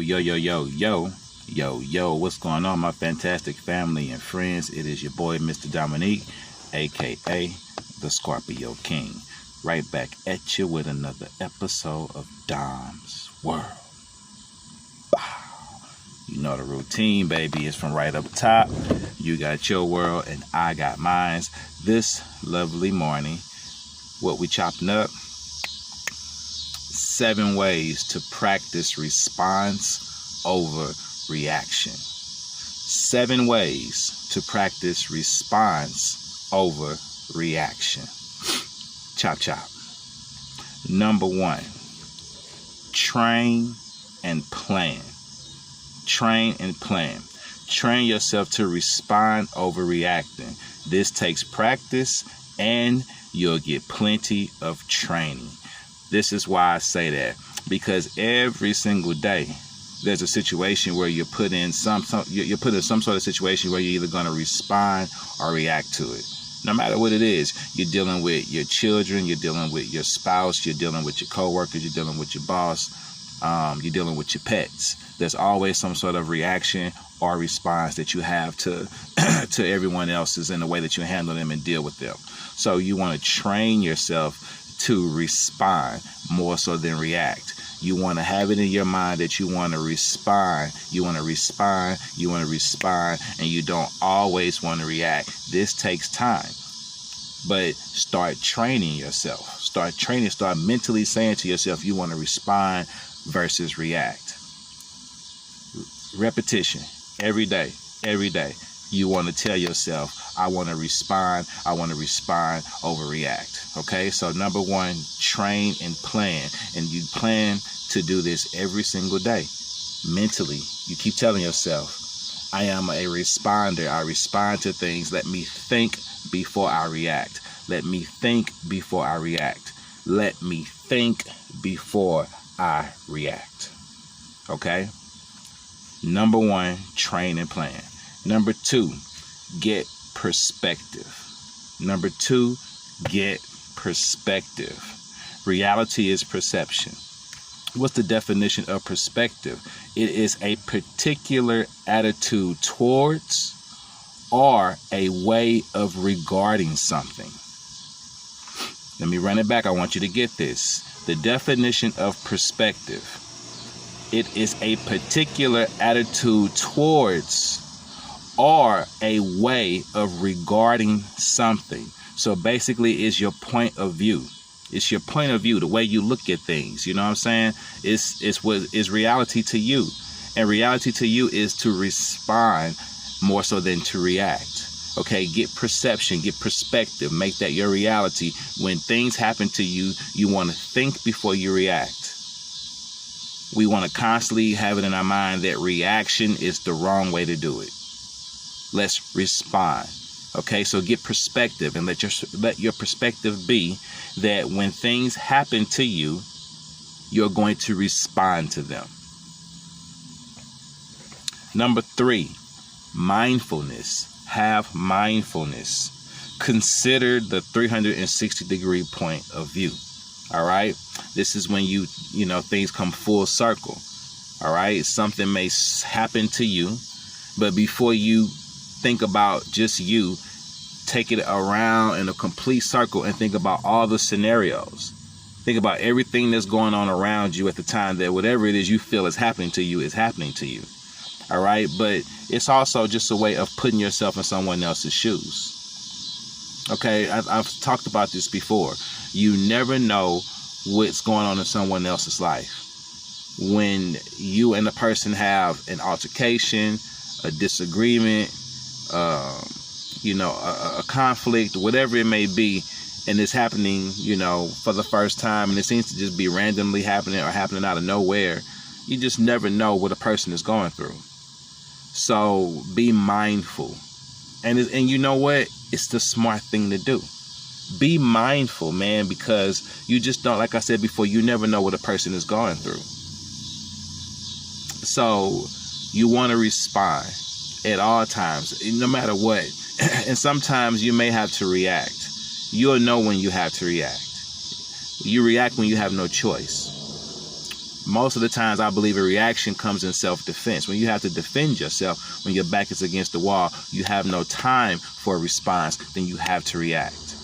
Yo, what's going on, my fantastic family and friends? It is your boy, Mr. Dominique, aka the Scorpio King, right back at you with another episode of Dom's World. You know the routine, baby. It's from right up top. You got your world and I got mine. This lovely morning, what we chopping up? 7 ways to practice response over reaction. 7 ways to practice response over reaction. Chop chop. Number 1, train and plan. Train and plan. Train yourself to respond over reacting. This takes practice and you'll get plenty of training. This is why I say that, because every single day there's a situation where you're put in some sort of situation where you're either going to respond or react to it. No matter what it is, you're dealing with your children, you're dealing with your spouse, you're dealing with your coworkers, you're dealing with your boss, you're dealing with your pets. There's always some sort of reaction or response that you have to to everyone else's in the way that you handle them and deal with them. So you want to train yourself to respond more so than react. You want to have it in your mind that you want to respond. You want to respond. You want to respond, and you don't always want to react. This takes time, but start training yourself. Start training. Start mentally saying to yourself, you want to respond versus react. Repetition every day. Every day. You want to tell yourself, I want to respond. I want to respond over react. Okay, so number 1, train and plan. And you plan to do this every single day. Mentally, you keep telling yourself, I am a responder. I respond to things. Let me think before I react. Let me think before I react. Let me think before I react. Okay? Number 1, train and plan. Number 2, get perspective. Number 2, get perspective. Reality is perception. What's the definition of perspective? It is a particular attitude towards or a way of regarding something. Let me run it back. I want you to get this. The definition of perspective. It is a particular attitude towards or a way of regarding something. So basically, it's your point of view. It's your point of view, the way you look at things. You know what I'm saying? It's what is reality to you. And reality to you is to respond more so than to react. Okay, get perception, get perspective, make that your reality. When things happen to you, you want to think before you react. We want to constantly have it in our mind that reaction is the wrong way to do it. Let's respond. Okay, so get perspective and let your perspective be that when things happen to you, you're going to respond to them. Number 3, mindfulness. Have mindfulness. Consider the 360-degree point of view. All right, this is when you know things come full circle. All right, something may happen to you, but before you think about just you, take it around in a complete circle and think about all the scenarios. Think about everything that's going on around you at the time that whatever it is you feel is happening to you is happening to you. All right, but it's also just a way of putting yourself in someone else's shoes. Okay, I've talked about this before. You never know what's going on in someone else's life. When you and the person have an altercation, a disagreement, a conflict, whatever it may be, and it's happening, for the first time, and it seems to just be randomly happening or happening out of nowhere, you just never know what a person is going through. So be mindful. And you know what? It's the smart thing to do. Be mindful, man, because you just don't, like I said before, you never know what a person is going through. So you want to respond at all times, no matter what. And sometimes you may have to react. You'll know when you have to react. You react when you have no choice. Most of the times, I believe a reaction comes in self-defense. When you have to defend yourself, when your back is against the wall, you have no time for a response, then you have to react.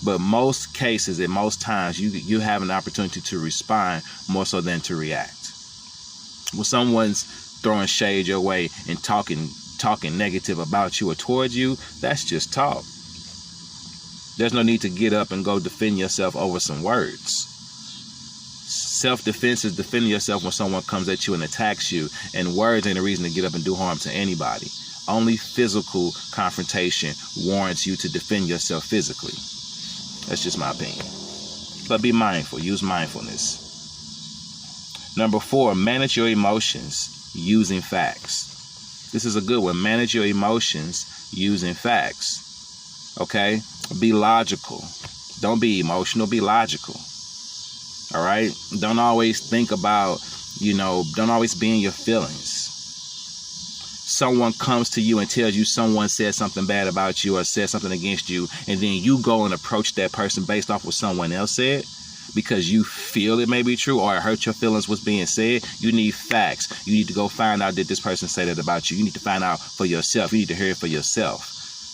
But most cases, at most times, you have an opportunity to respond more so than to react. When someone's throwing shade your way and talking negative about you or towards you, that's just talk. There's no need to get up and go defend yourself over some words. Self-defense is defending yourself when someone comes at you and attacks you, and words ain't a reason to get up and do harm to anybody. Only physical confrontation warrants you to defend yourself physically. That's just my opinion. But be mindful. Use mindfulness. Number 4, manage your emotions using facts. This is a good one. Manage your emotions using facts. Okay? Be logical. Don't be emotional. Be logical. All right? Don't always think about, don't always be in your feelings. Someone comes to you and tells you someone said something bad about you or said something against you, and then you go and approach that person based off what someone else said because you feel it may be true or it hurt your feelings what's being said. You need facts. You need to go find out, did this person say that about you? You need to find out for yourself. You need to hear it for yourself.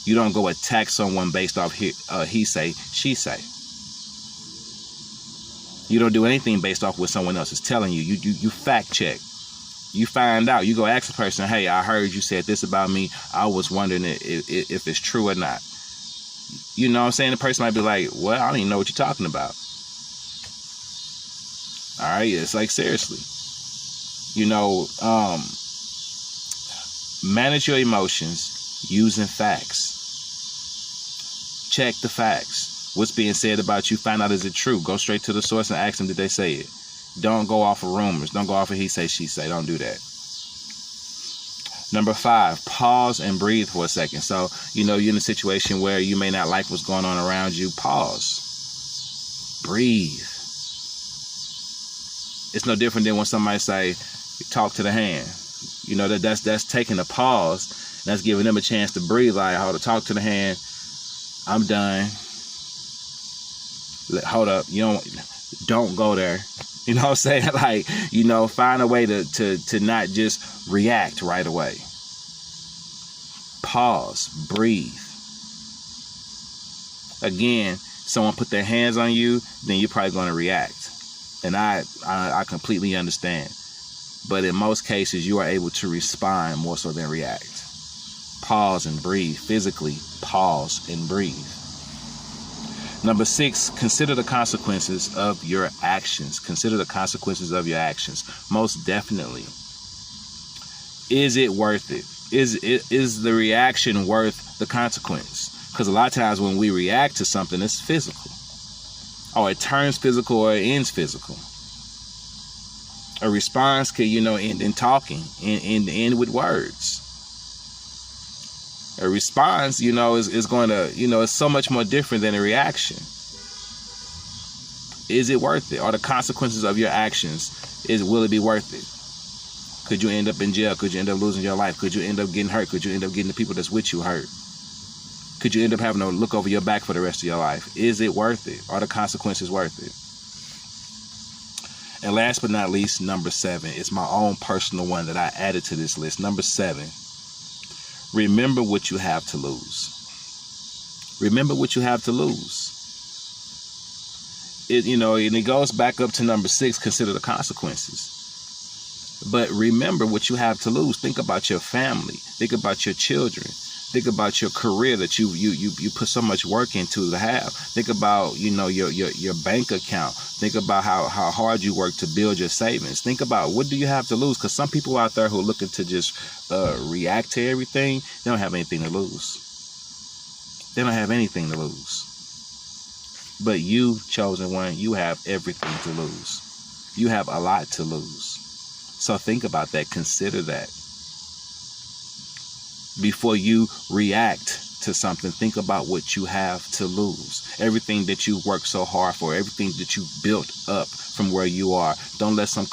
You don't go attack someone based off he say, she say. You don't do anything based off what someone else is telling you. You fact check. You find out. You go ask the person, hey, I heard you said this about me. I was wondering if it's true or not. You know what I'm saying? The person might be like, well, I don't even know what you're talking about. All right? It's like, seriously. Manage your emotions using facts. Check the facts. What's being said about you, find out, is it true? Go straight to the source and ask them, did they say it? Don't go off of rumors. Don't go off of he say, she say. Don't do that. Number 5, pause and breathe for a second. So, you're in a situation where you may not like what's going on around you. Pause. Breathe. It's no different than when somebody say, talk to the hand. That's taking a pause. That's giving them a chance to breathe. Like, hold up, talk to the hand. I'm done. Hold up. Don't go there. You know what I'm saying? Like, find a way to not just react right away. Pause. Breathe. Again, someone put their hands on you, then you're probably going to react. And I completely understand. But in most cases, you are able to respond more so than react. Pause and breathe. Physically, pause and breathe. Number 6, consider the consequences of your actions. Consider the consequences of your actions. Most definitely. Is it worth it? Is the reaction worth the consequence? Because a lot of times when we react to something, it's physical. Or it turns physical or it ends physical. A response could, end in talking, end with words. A response, is going to, it's so much more different than a reaction. Is it worth it? Are the consequences of your actions, will it be worth it? Could you end up in jail? Could you end up losing your life? Could you end up getting hurt? Could you end up getting the people that's with you hurt? Could you end up having to look over your back for the rest of your life? Is it worth it? Are the consequences worth it? And last but not least, number 7 is my own personal one that I added to this list. Number 7. Remember what you have to lose. Remember what you have to lose. And it goes back up to number 6, consider the consequences. But remember what you have to lose. Think about your family. Think about your children. Think about your career that you put so much work into to have. Think about, your bank account. Think about how hard you work to build your savings. Think about what do you have to lose? Because some people out there who are looking to just react to everything, they don't have anything to lose. They don't have anything to lose. But you, chosen one, you have everything to lose. You have a lot to lose. So think about that. Consider that. Before you react to something, think about what you have to lose. Everything that you worked so hard for, everything that you built up from where you are. Don't let some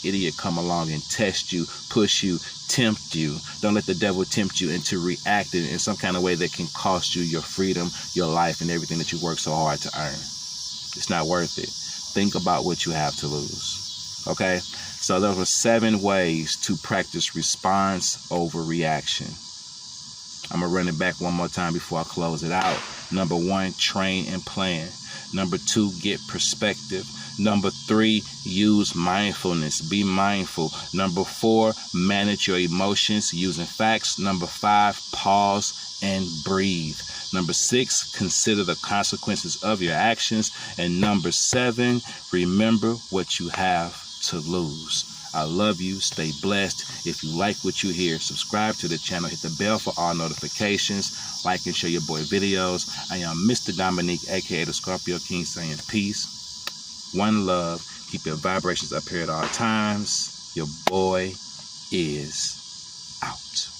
idiot come along and test you, push you, tempt you. Don't let the devil tempt you into reacting in some kind of way that can cost you your freedom, your life, and everything that you worked so hard to earn. It's not worth it. Think about what you have to lose. Okay, so those were 7 ways to practice response over reaction. I'm going to run it back one more time before I close it out. Number 1, train and plan. Number 2, get perspective. Number 3, use mindfulness. Be mindful. Number 4, manage your emotions using facts. Number 5, pause and breathe. Number 6, consider the consequences of your actions. And number 7, remember what you have to lose. I love you. Stay blessed. If you like what you hear, subscribe to the channel. Hit the bell for all notifications. Like and share your boy videos. I am Mr. Dominique, a.k.a. the Scorpio King, saying peace, one love. Keep your vibrations up here at all times. Your boy is out.